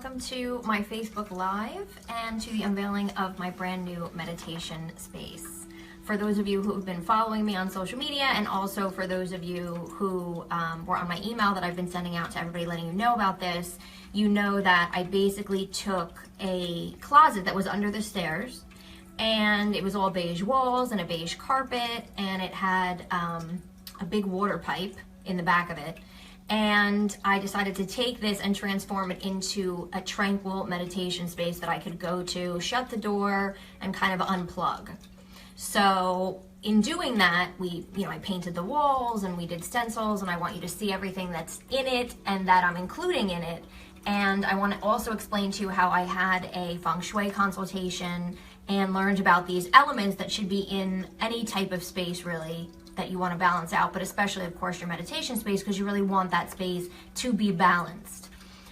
welcome to my Facebook Live and to the unveiling of my brand new meditation space. For those of you who have been following me on social media, and also for those of you who were on my email that I've been sending out to everybody letting you know about this, you know that I basically took a closet that was under the stairs, and it was all beige walls and a beige carpet, and it had a big water pipe in the back of it. And I decided to take this and transform it into a tranquil meditation space that I could go to, shut the door, and kind of unplug. So in doing that, I painted the walls and we did stencils, and I want you to see everything that's in it and that I'm including in it. And I want to also explain to you how I had a Feng Shui consultation and learned about these elements that should be in any type of space really that you want to balance out, but especially of course your meditation space, because you really want that space to be balanced.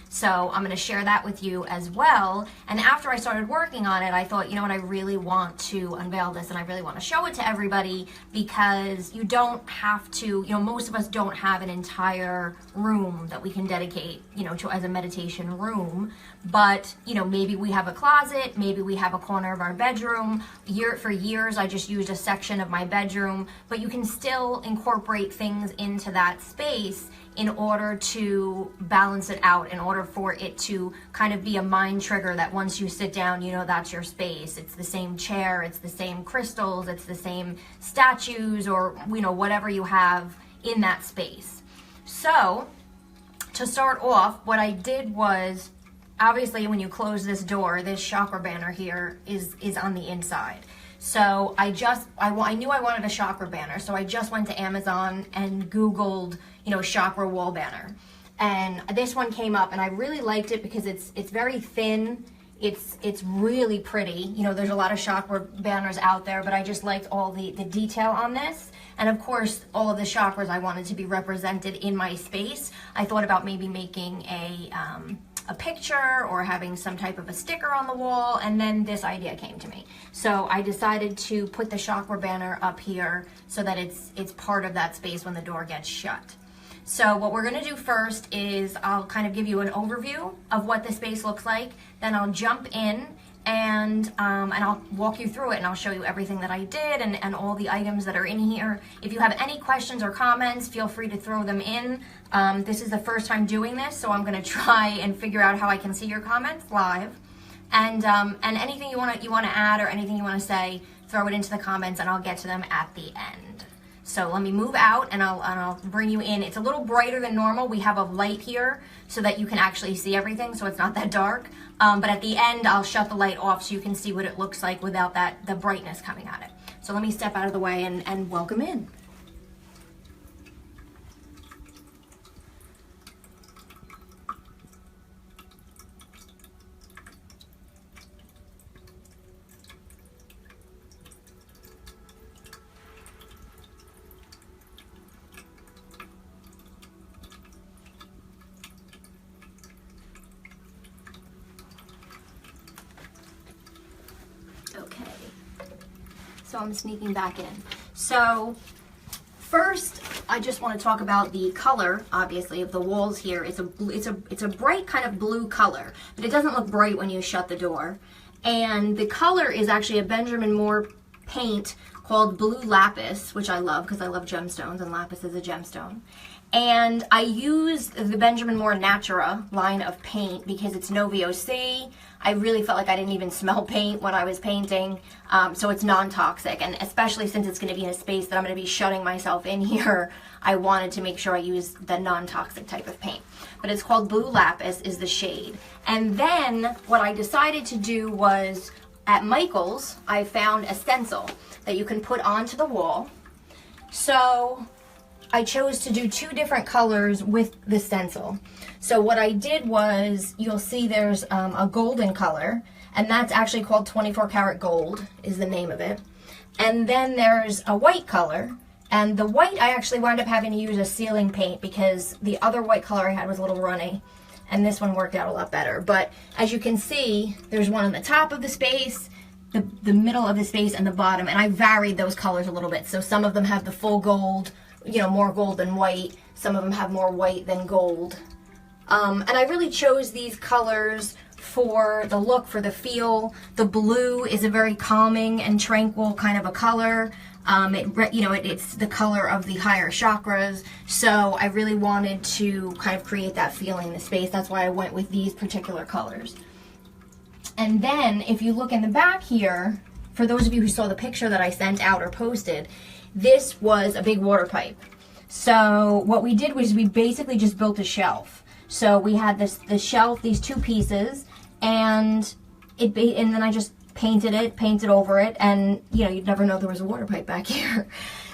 So I'm going to share that with you as well. And after I started working on it, I thought, you know what, I really want to unveil this and I really want to show it to everybody, because you don't have to, most of us don't have an entire room that we can dedicate, to as a meditation room. But, maybe we have a closet, maybe we have a corner of our bedroom. For years, I just used a section of my bedroom, but you can still incorporate things into that space in order to balance it out, in order for it to kind of be a mind trigger that once you sit down, that's your space. It's the same chair, it's the same crystals, it's the same statues, or, whatever you have in that space. So, to start off, what I did was, obviously when you close this door, this chakra banner here is on the inside. So I knew I wanted a chakra banner, so I just went to Amazon and Googled, chakra wall banner. And this one came up, and I really liked it because it's very thin. It's really pretty. There's a lot of chakra banners out there, but I just liked all the detail on this. And of course, all of the chakras I wanted to be represented in my space. I thought about maybe making a picture or having some type of a sticker on the wall, and then this idea came to me. So I decided to put the chakra banner up here so that it's part of that space when the door gets shut. So what we're going to do first is I'll kind of give you an overview of what the space looks like, then I'll jump in and I'll walk you through it, and I'll show you everything that I did and all the items that are in here. If you have any questions or comments, feel free to throw them in. This is the first time doing this, so I'm going to try and figure out how I can see your comments live. And anything you want to add or anything you want to say, throw it into the comments, and I'll get to them at the end. So let me move out, and I'll bring you in. It's a little brighter than normal. We have a light here so that you can actually see everything, so it's not that dark. But at the end, I'll shut the light off so you can see what it looks like without the brightness coming at it. So let me step out of the way and welcome in. Okay, so I'm sneaking back in. So first, I just want to talk about the color, obviously, of the walls here. It's a bright kind of blue color, but it doesn't look bright when you shut the door. And the color is actually a Benjamin Moore paint called Blue Lapis, which I love because I love gemstones, and lapis is a gemstone. And I used the Benjamin Moore Natura line of paint because it's no VOC. I really felt like I didn't even smell paint when I was painting, so it's non-toxic. And especially since it's going to be in a space that I'm going to be shutting myself in here, I wanted to make sure I used the non-toxic type of paint. But it's called Blue Lapis is the shade. And then what I decided to do was, at Michael's, I found a stencil that you can put onto the wall. So I chose to do two different colors with the stencil. So what I did was, you'll see there's a golden color, and that's actually called 24 karat gold is the name of it. And then there's a white color, and the white I actually wound up having to use a ceiling paint because the other white color I had was a little runny, and this one worked out a lot better. But as you can see, there's one on the top of the space, the middle of the space, and the bottom, and I varied those colors a little bit. So some of them have the full gold, more gold than white. Some of them have more white than gold. And I really chose these colors for the look, for the feel. The blue is a very calming and tranquil kind of a color. It's the color of the higher chakras. So I really wanted to kind of create that feeling in the space. That's why I went with these particular colors. And then if you look in the back here, for those of you who saw the picture that I sent out or posted, this was a big water pipe. So what we did was we basically just built a shelf. So we had the shelf, these two pieces, and then I just painted over it, and you'd never know there was a water pipe back here.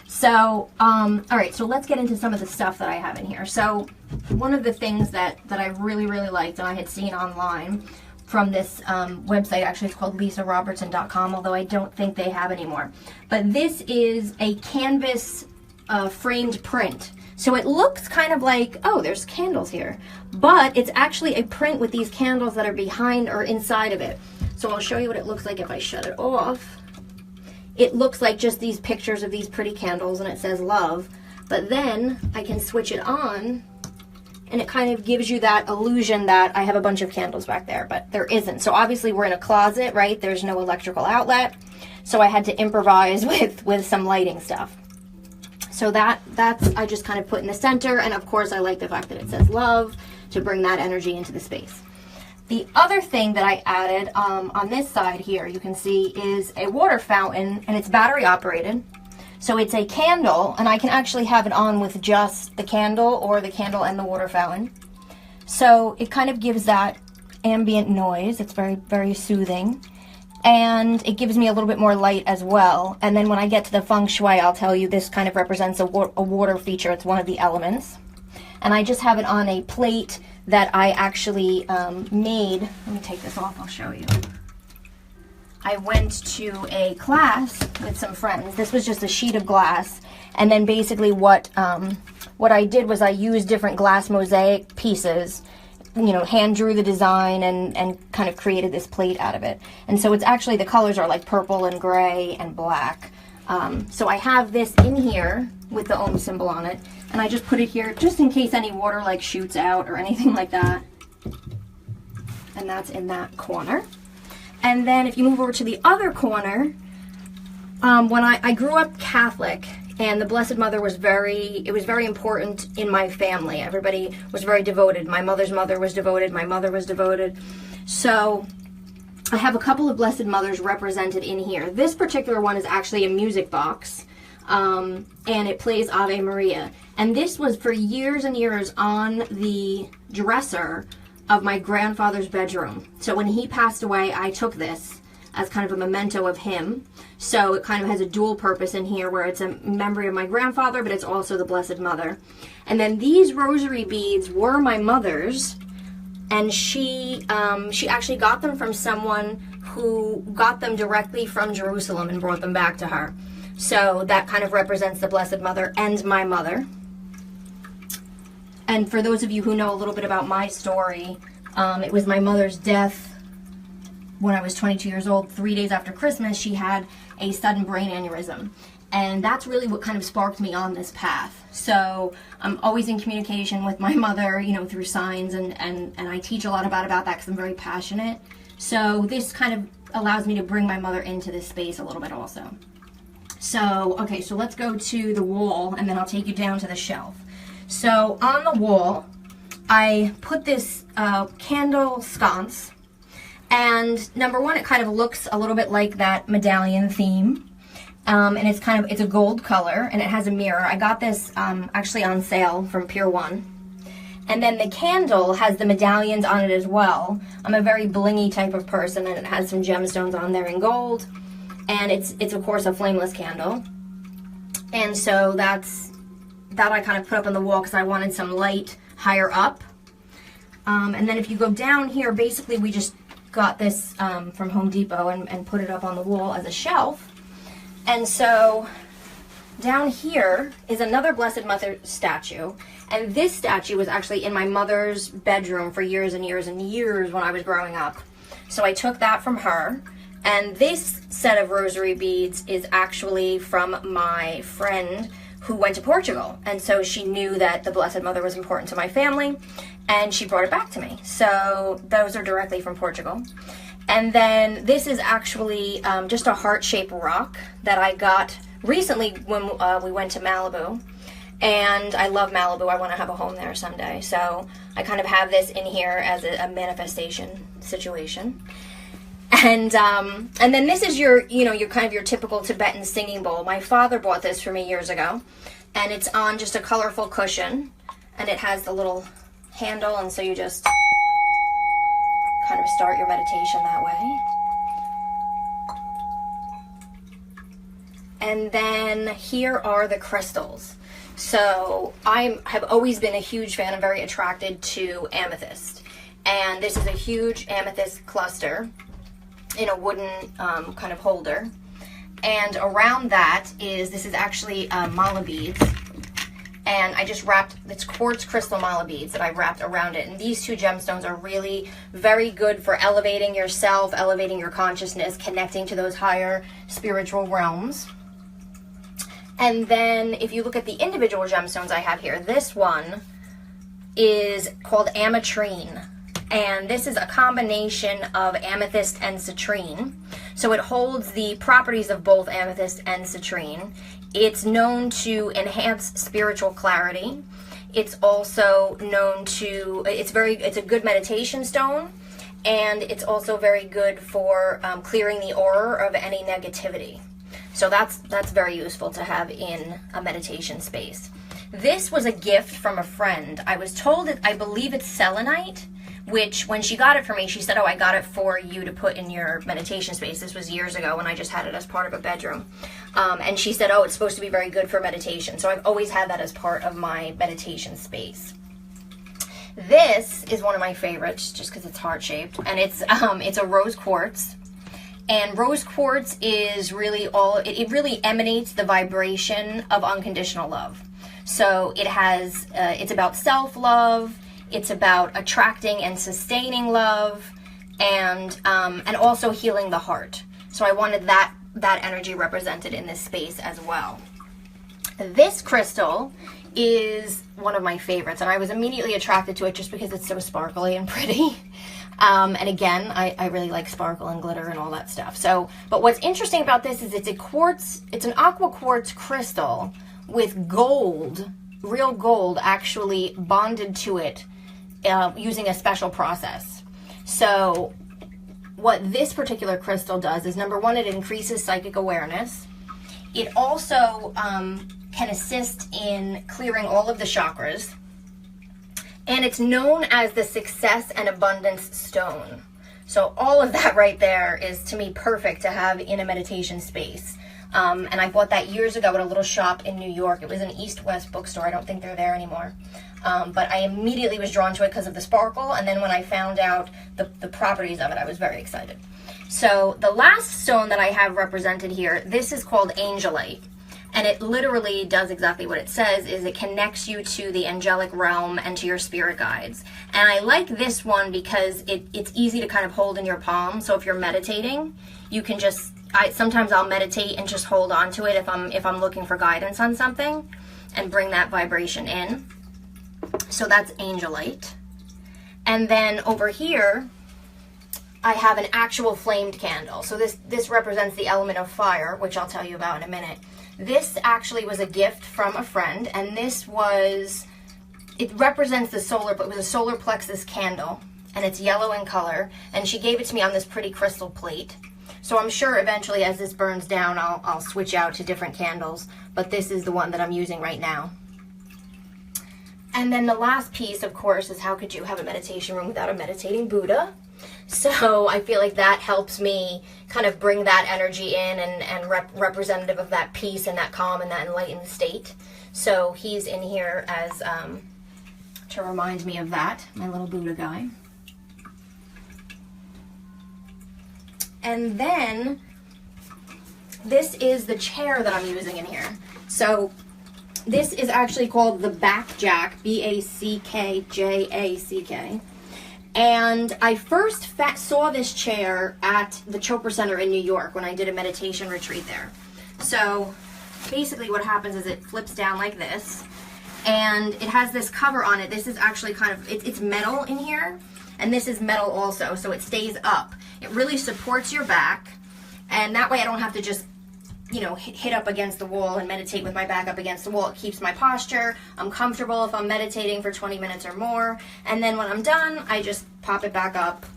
So all right, so let's get into some of the stuff that I have in here. So one of the things that I really liked, and I had seen online from this website, actually it's called lisarobertson.com, although I don't think they have anymore, but this is a canvas framed print. So it looks kind of like, oh, there's candles here, but it's actually a print with these candles that are behind or inside of it. So I'll show you what it looks like if I shut it off. It looks like just these pictures of these pretty candles, and it says love, but then I can switch it on, and it kind of gives you that illusion that I have a bunch of candles back there, but there isn't. So obviously we're in a closet, right? There's no electrical outlet, so I had to improvise with some lighting stuff. So that's I just kind of put in the center, and of course I like the fact that it says love to bring that energy into the space. The other thing that I added on this side here, you can see, is a water fountain, and it's battery operated. So it's a candle, and I can actually have it on with just the candle or the candle and the water fountain. So it kind of gives that ambient noise. It's very soothing. And it gives me a little bit more light as well. And then when I get to the feng shui, I'll tell you this kind of represents a water feature. It's one of the elements. And I just have it on a plate that I actually made. Let me take this off, I'll show you. I went to a class with some friends. This was just a sheet of glass. And then basically what I did was I used different glass mosaic pieces, hand drew the design and kind of created this plate out of it. And so it's actually, the colors are like purple and gray and black. So I have this in here with the Om symbol on it, and I just put it here just in case any water like shoots out or anything like that. And that's in that corner. And then if you move over to the other corner, when I grew up Catholic, and the Blessed Mother was very important in my family. Everybody was very devoted. My mother's mother was devoted. My mother was devoted. So I have a couple of Blessed Mothers represented in here. This particular one is actually a music box, and it plays Ave Maria. And this was for years and years on the dresser of my grandfather's bedroom. So when he passed away, I took this as kind of a memento of him. So it kind of has a dual purpose in here where it's a memory of my grandfather, but it's also the Blessed Mother. And then these rosary beads were my mother's, and she actually got them from someone who got them directly from Jerusalem and brought them back to her. So that kind of represents the Blessed Mother and my mother. And for those of you who know a little bit about my story, it was my mother's death when I was 22 years old. 3 days after Christmas, she had a sudden brain aneurysm. And that's really what kind of sparked me on this path. So I'm always in communication with my mother, through signs, and I teach a lot about that because I'm very passionate. So this kind of allows me to bring my mother into this space a little bit also. So, okay, so let's go to the wall, and then I'll take you down to the shelf. So on the wall, I put this candle sconce. And number one, it kind of looks a little bit like that medallion theme. And it's a gold color, and it has a mirror. I got this actually on sale from Pier 1. And then the candle has the medallions on it as well. I'm a very blingy type of person, and it has some gemstones on there in gold. And it's of course a flameless candle. And so that I kind of put up on the wall because I wanted some light higher up. And then if you go down here, basically we just got this from Home Depot and put it up on the wall as a shelf. And so down here is another Blessed Mother statue, and this statue was actually in my mother's bedroom for years and years and years when I was growing up. So I took that from her, and this set of rosary beads is actually from my friend who went to Portugal. And so she knew that the Blessed Mother was important to my family, and she brought it back to me. So those are directly from Portugal. And then this is actually just a heart-shaped rock that I got recently when we went to Malibu. And I love Malibu. I want to have a home there someday. So I kind of have this in here as a manifestation situation. And then this is your kind of your typical Tibetan singing bowl. My father bought this for me years ago, and it's on just a colorful cushion, and it has the little handle, and so you just kind of start your meditation that way. And then here are the crystals. So I have always been a huge fan. I'm very attracted to amethyst, and this is a huge amethyst cluster in a wooden kind of holder, and around that this is actually mala beads, and I just wrapped, it's quartz crystal mala beads that I wrapped around it. And these two gemstones are really very good for elevating yourself, elevating your consciousness, connecting to those higher spiritual realms. And then if you look at the individual gemstones I have here, this one is called ametrine. And this is a combination of amethyst and citrine. So it holds the properties of both amethyst and citrine. It's known to enhance spiritual clarity. It's also known to, it's a good meditation stone, and it's also very good for clearing the aura of any negativity. So that's very useful to have in a meditation space. This was a gift from a friend. I was told that, I believe it's selenite, which when she got it for me, she said, oh, I got it for you to put in your meditation space. This was years ago when I just had it as part of a bedroom. And she said, oh, it's supposed to be very good for meditation. So I've always had that as part of my meditation space. This is one of my favorites just because it's heart-shaped, and it's a rose quartz. And rose quartz is really it really emanates the vibration of unconditional love. So it has, it's about self-love, it's about attracting and sustaining love, and also healing the heart. So I wanted that energy represented in this space as well. This crystal is one of my favorites, and I was immediately attracted to it just because it's so sparkly and pretty. And again, I really like sparkle and glitter and all that stuff. So, but what's interesting about this is it's an aqua quartz crystal with gold, real gold, actually bonded to it using a special process. So what this particular crystal does is, number one, it increases psychic awareness. It also can assist in clearing all of the chakras. And it's known as the success and abundance stone. So all of that right there is, to me, perfect to have in a meditation space. And I bought that years ago at a little shop in New York. It was an East-West bookstore. I don't think they're there anymore. But I immediately was drawn to it because of the sparkle. And then when I found out the properties of it, I was very excited. So the last stone that I have represented here, this is called angelite. And it literally does exactly what it says, is it connects you to the angelic realm and to your spirit guides. And I like this one because it's easy to kind of hold in your palm. So if you're meditating, you can just, sometimes I'll meditate and just hold on to it if I'm looking for guidance on something, and bring that vibration in. So that's angelite. And then over here, I have an actual flamed candle. So this represents the element of fire, which I'll tell you about in a minute. This actually was a gift from a friend, and it represents it was a solar plexus candle, and it's yellow in color, and she gave it to me on this pretty crystal plate. So I'm sure eventually as this burns down, I'll switch out to different candles, but this is the one that I'm using right now. And then the last piece, of course, is how could you have a meditation room without a meditating Buddha? So I feel like that helps me kind of bring that energy in and representative of that peace and that calm and that enlightened state. So he's in here as to remind me of that, my little Buddha guy. And then this is the chair that I'm using in here. So this is actually called the Backjack, B-A-C-K-J-A-C-K. And I first saw this chair at the Chopra Center in New York when I did a meditation retreat there. So basically what happens is it flips down like this, and it has this cover on it. This is actually kind of, it's metal in here, and this is metal also, so it stays up. It really supports your back, and that way I don't have to just, you know, hit up against the wall and meditate with my back up against the wall. It keeps my posture. I'm comfortable if I'm meditating for 20 minutes or more. And then when I'm done, I just pop it back up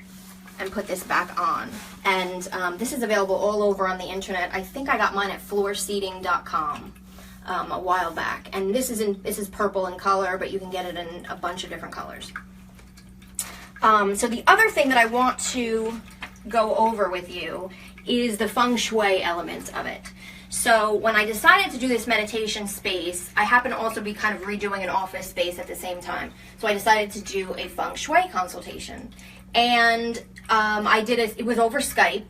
and put this back on. And this is available all over on the internet. I think I got mine at floorseating.com a while back. And this is purple in color, but you can get it in a bunch of different colors. So the other thing that I want to go over with you is the feng shui elements of it. So when I decided to do this meditation space, I happen to also be kind of redoing an office space at the same time. So I decided to do a feng shui consultation. And I did it, it was over Skype,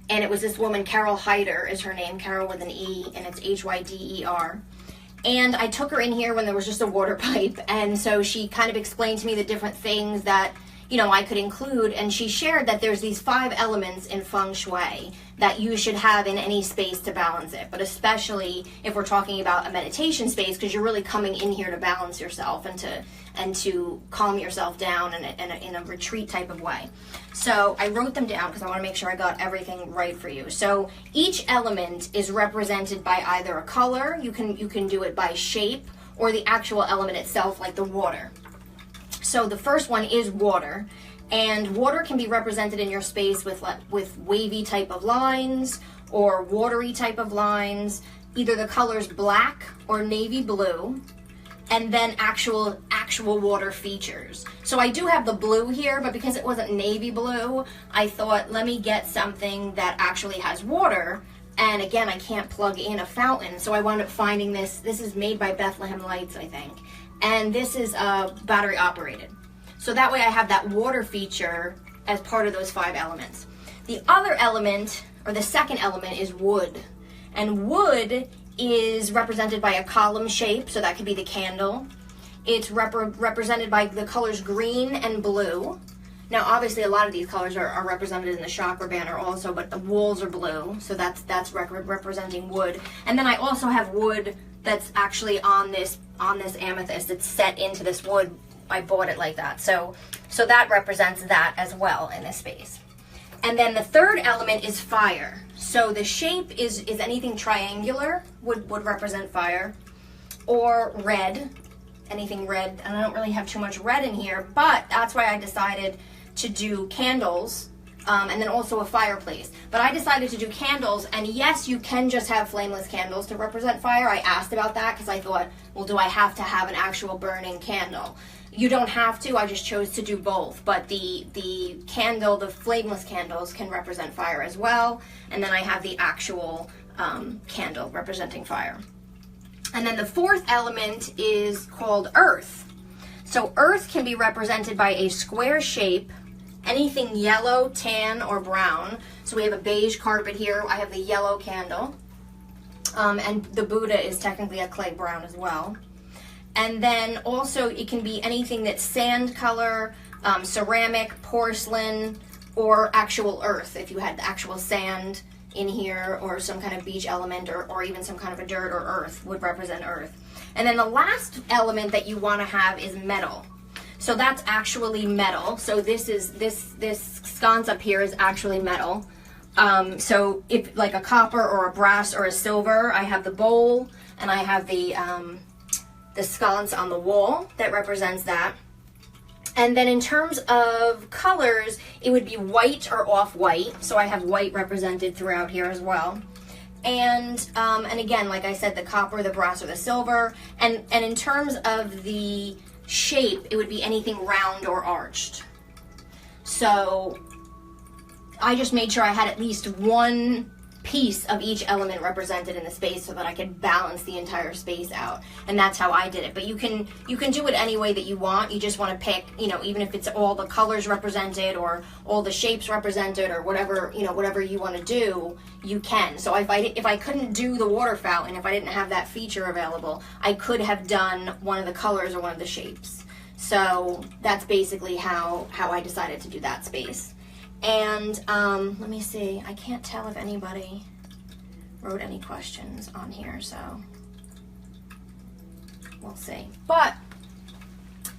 and it was this woman, Carol Hyder is her name, Carol with an E, and it's Hyder. And I took her in here when there was just a water pipe, and so she kind of explained to me the different things that, you know, I could include, and she shared that there's these 5 elements in feng shui that you should have in any space to balance it, but especially if we're talking about a meditation space, because you're really coming in here to balance yourself and to calm yourself down in a retreat type of way. So I wrote them down because I want to make sure I got everything right for you. So each element is represented by either a color, you can do it by shape, or the actual element itself, like the water. So the first one is water, and water can be represented in your space with wavy type of lines or watery type of lines, either the colors black or navy blue, and then actual water features. So I do have the blue here, but because it wasn't navy blue, I thought, let me get something that actually has water. And again, I can't plug in a fountain, so I wound up finding this. This is made by Bethlehem Lights, I think. And this is battery operated. So that way I have that water feature as part of those 5 elements. The other element, or the second element, is wood. And wood is represented by a column shape, so that could be the candle. It's represented by the colors green and blue. Now obviously a lot of these colors are represented in the chakra banner also, but the walls are blue, so that's representing wood. And then I also have wood that's actually on this amethyst. It's set into this wood. I bought it like that. So that represents that as well in this space. And then the third element is fire. So the shape is anything triangular would represent fire, or red, anything red. And I don't really have too much red in here, but that's why I decided to do candles, and then also a fireplace. But I decided to do candles, and yes, you can just have flameless candles to represent fire. I asked about that because I thought, well, do I have to have an actual burning candle? You don't have to, I just chose to do both. But the candle, the flameless candles can represent fire as well, and then I have the actual candle representing fire. And then the fourth element is called earth. So earth can be represented by a square shape, anything yellow, tan, or brown. So we have a beige carpet here. I have the yellow candle. And the Buddha is technically a clay brown as well. And then also it can be anything that's sand color, ceramic, porcelain, or actual earth. If you had the actual sand in here, or some kind of beach element, or even some kind of a dirt or earth would represent earth. And then the last element that you want to have is metal. So that's actually metal. So this sconce up here is actually metal. So if like a copper or a brass or a silver, I have the bowl, and I have the sconce on the wall that represents that. And then in terms of colors, it would be white or off-white. So I have white represented throughout here as well. And again, like I said, the copper, the brass, or the silver. And in terms of the shape, it would be anything round or arched. So I just made sure I had at least one piece of each element represented in the space so that I could balance the entire space out. And that's how I did it. But you can do it any way that you want. You just want to pick, you know, even if it's all the colors represented or all the shapes represented or whatever, you know, whatever you want to do, you can. So if I couldn't do the water fountain, if I didn't have that feature available, I could have done one of the colors or one of the shapes. So that's basically how I decided to do that space. And let me see, I can't tell if anybody wrote any questions on here, so we'll see. But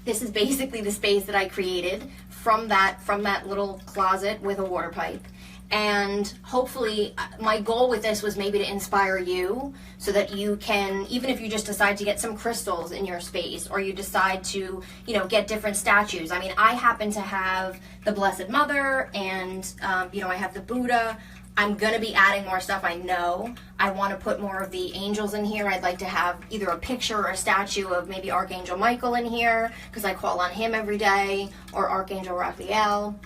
this is basically the space that I created from that little closet with a water pipe. And hopefully my goal with this was maybe to inspire you so that you can, even if you just decide to get some crystals in your space, or you decide to, you know, get different statues. I mean, I happen to have the Blessed Mother and, you know, I have the Buddha. I'm going to be adding more stuff, I know. I want to put more of the angels in here. I'd like to have either a picture or a statue of maybe Archangel Michael in here, because I call on him every day, or Archangel Raphael.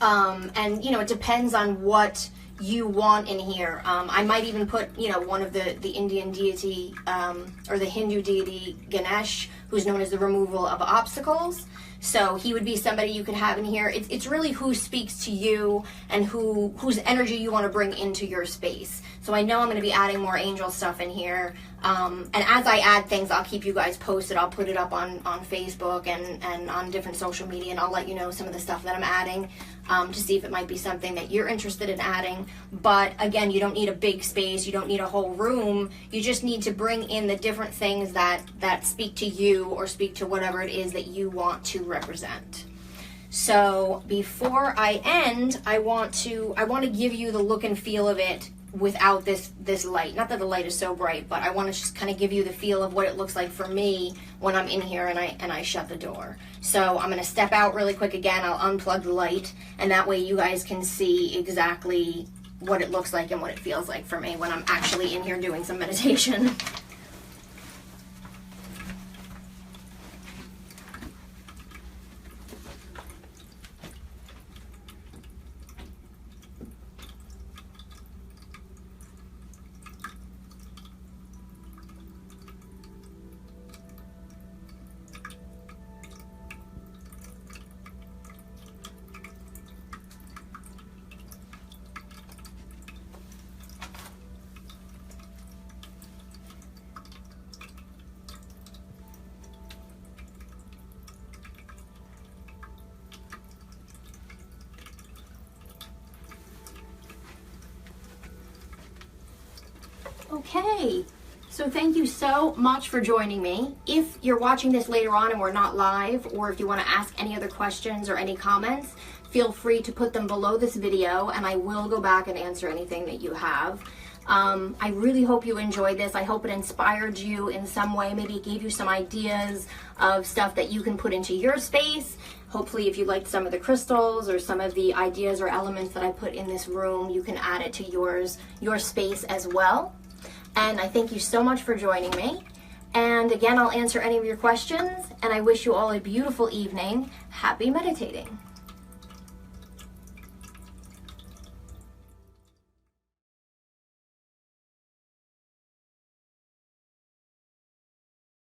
And, you know, it depends on what you want in here. I might even put, you know, one of the Indian deity, or the Hindu deity Ganesh, who's known as the removal of obstacles. So he would be somebody you could have in here. It's really who speaks to you and whose energy you want to bring into your space. So I know I'm going to be adding more angel stuff in here. And as I add things, I'll keep you guys posted. I'll put it up on Facebook and on different social media, and I'll let you know some of the stuff that I'm adding, to see if it might be something that you're interested in adding. But again, you don't need a big space. You don't need a whole room. You just need to bring in the different things that speak to you, or speak to whatever it is that you want to represent. So before I end, I want to give you the look and feel of it without this light. Not that the light is so bright, but I want to just kind of give you the feel of what it looks like for me when I'm in here and I shut the door. So I'm going to step out really quick again. I'll unplug the light, and that way you guys can see exactly what it looks like and what it feels like for me when I'm actually in here doing some meditation. Okay, so thank you so much for joining me. If you're watching this later on and we're not live, or if you want to ask any other questions or any comments, feel free to put them below this video, and I will go back and answer anything that you have. I really hope you enjoyed this. I hope it inspired you in some way. Maybe it gave you some ideas of stuff that you can put into your space. Hopefully, if you liked some of the crystals or some of the ideas or elements that I put in this room, you can add it to your space as well. And I thank you so much for joining me. And again, I'll answer any of your questions, and I wish you all a beautiful evening. Happy meditating.